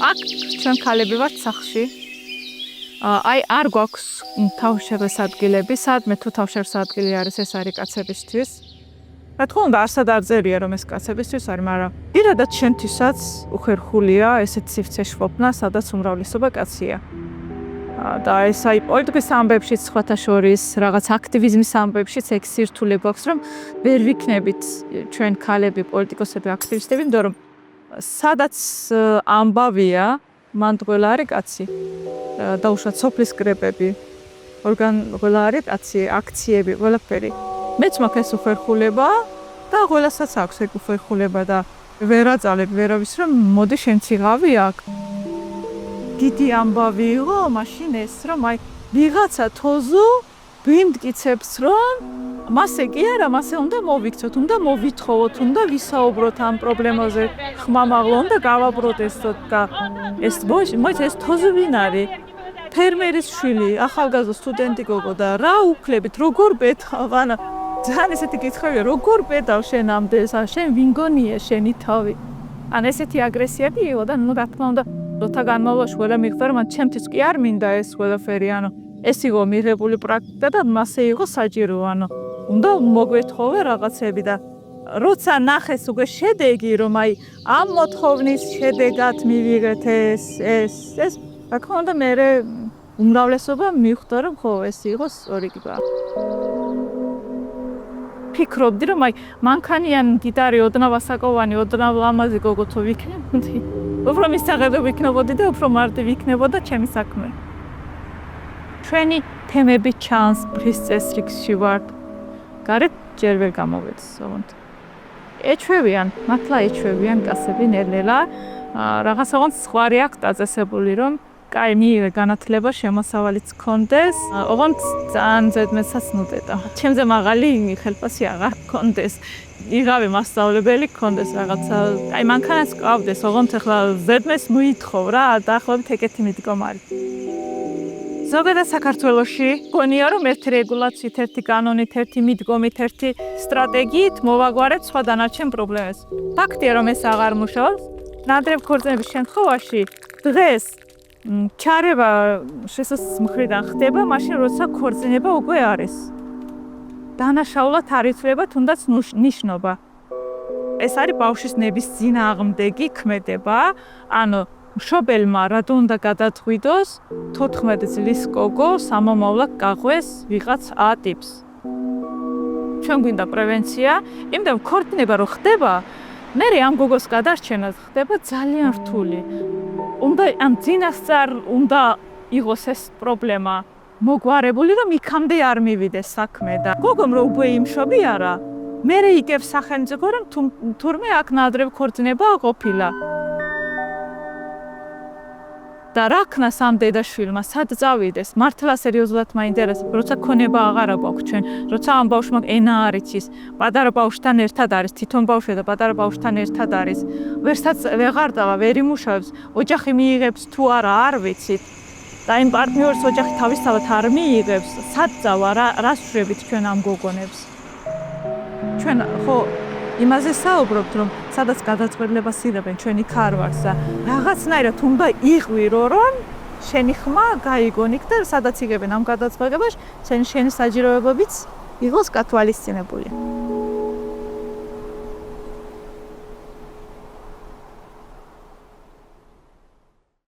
აქ ჩვენ ქალები ვართ სახლში. აი არ გვაქვს თავშეღების ადგილები, სადმე თუ თავშეღების ადგილი არის, ეს არის კაცებისთვის. რა თქმა უნდა, არსად არ წერია რომ ეს კაცებისთვის არის, მაგრამ პირადად შენთვისაც უხერხულია ესეთ სივრცე შვოფნა, სადაც უმრავლესობა კაცია. და ეს აი პოლიტიკის ამბებშიც სხვათა შორის, რაღაც აქტივიზმის ამბებშიც ეგ სირთულე გვაქვს, რომ ვერ ვიქნებით ჩვენ ქალები პოლიტიკოსები, აქტივისტები, იმიტომ რომ სადაც ამბავია, მან ყველა არის კაცი. დაუშვათ სოფლის კრებები, ყველა არის კაცი, აქციები, ყველაფერი. მეც მაქვს ეს უხერხულება და ყველასაც აქვს ეგ უხერხულება და ვერ აწალებ ვერავის რომ მოდი შენც იღავი აქ. დიდი ამბავი იყო მაშინ ეს რომ აი ვიღაცა თოზო ვიმტკიცებს რომ მასე კი არა, მასე უნდა მოვიქცოთ, უნდა მოვითხოვოთ, უნდა ვისაუბროთ ამ პრობლემაზე. ხმამაღლა უნდა გავაპროტესტოთ და ეს მოიცა ეს თოზო ვინ არის? ფერმერის შვილი, ახალგაზრდა სტუდენტი გოგო და რა უფლებით, როგორ პეტავ? ანუ ძალიან ესეთი კითხვებია, როგორ პეტავ შენ ამდენს? შენ ვინ გონია შენი თავი? ან ესეთი აგრესიები იყო და ნუ რა თქმა უნდა როცა განმავლობაში ყველა მიხვდა რომ ჩემთვის კი არ მინდა ეს ყველაფერი, ანუ ეს იყო მიღებული პრაქტიკა და მასე იყო საჭირო, ანუ უნდა მოგვეთხოვე რაღაცები და როცა ნახეს უკვე შედეგი რომ აი ამ მოთხოვნის შედეგად მივიღეთ ეს რა თქმა უნდა მე უმრავლესობა მიხვდა რომ ხო ეს იყო სწორი კიბა. ფიქრობდი რომ აი მანქანიან გიტარი ოდნავ ასაკოვანი, ოდნავ ლამაზი გოგო თუ ვიქნებოდი. უფრო მისაღებდა ვიქნებოდი და უფრო მარტივ იქნებოდა ჩემი საქმე. ჩვენი თემები ჩანს ფრის წესრიგში ვართ. გარეთ ჯერ ვერ გამოვეც, ოღონდ. ეჩვევიან, მართლა ეჩვევიან კაცები ნელ-ნელა. რაღაცა ოღონდ სხვარი აქვს დაწესებული რომ კაი მიიღე განათლება შემოსავალიც გქონდეს, ოღონდ ძალიან ზედმეტსაც ნუდეტა. ჩემზე მაღალი ხელფასი აღარ გქონდეს. იღავი მასწავლებელი გქონდეს რაღაცა, აი მანქანას გყავდეს, ოღონდ ახლა ზედმეტს მოითხოვ რა, დაახლოებით ეგეთი მიდგომა არის. ზოგადად საქართველოში გონია რომ ერთი რეგულაციით, ერთი კანონით, ერთი მიდგომით, ერთი სტრატეგიით მოვაგვარეთ სხვა დანარჩენ პრობლემებს. ფაქტია რომ ეს აღარ მუშაობს. ნადრევ ქორწინების შემთხვევაში დღეს ჩარევა შესაძლოა მხრიდან ხდება, მაშინ როცა ქორწინება უკვე არის. დანაშაულად არ ითვლება თუნდაც ნიშნობა. ეს არის ბავშვის ნების წინააღმდეგი ქმედება, ანუ მშობელმა რატო უნდა გადაწყვიტოს 14 წლის გოგო სამომავლად გაყვეს ვიღაც A ტიპს. ჩვენ გვინდა პრევენცია, იმიტომ ქორწინება რო ხდება, მე ამ გოგოს გადარჩენა ხდება ძალიან რთული. უნდა ამ წინასწარ უნდა იყოს ეს პრობლემა მოგვარებული, რომ იქამდე არ მივიდეს საქმე და გოგომ რო უკვე იმშობი არა, მე იგებს სახელმწიფო რომ თურმე აქ ნადრევ ქორწინება ყოფილა. და რა ქნას ამ დედაშვილმა, სად წავიდეს? მართლა სერიოზულად მაინტერესებს, როცა ქონება აღარა გვაქვს ჩვენ, როცა ამ ბავშვმა ენა არ იცის, პატარა ბავშვთან ერთად არის, თვითონ ბავშვი და პატარა ბავშვთან ერთად არის. ვეღარ დავა, ვერ იმუშავებს, ოჯახი მიიღებს თუ არა, არ ვიცით. და იმ პარტნიორს ოჯახი თავისთავად არ მიიღებს, სად წავა, რას ვშვებით ჩვენ ამ გოგონებს? ჩვენ ხო იმაზე საუბრობთ, რომ სადაც გადაწყვეტილებას იღებენ ჩვენი ქარვარს და რაღაცნაირად უნდა იღვირო, რომ შენი ხმა გაიგონ იქ და სადაც იღებენ ამ გადაწყვეტილებას, შენი საჯიროებებიც იყოს გათვალისწინებული.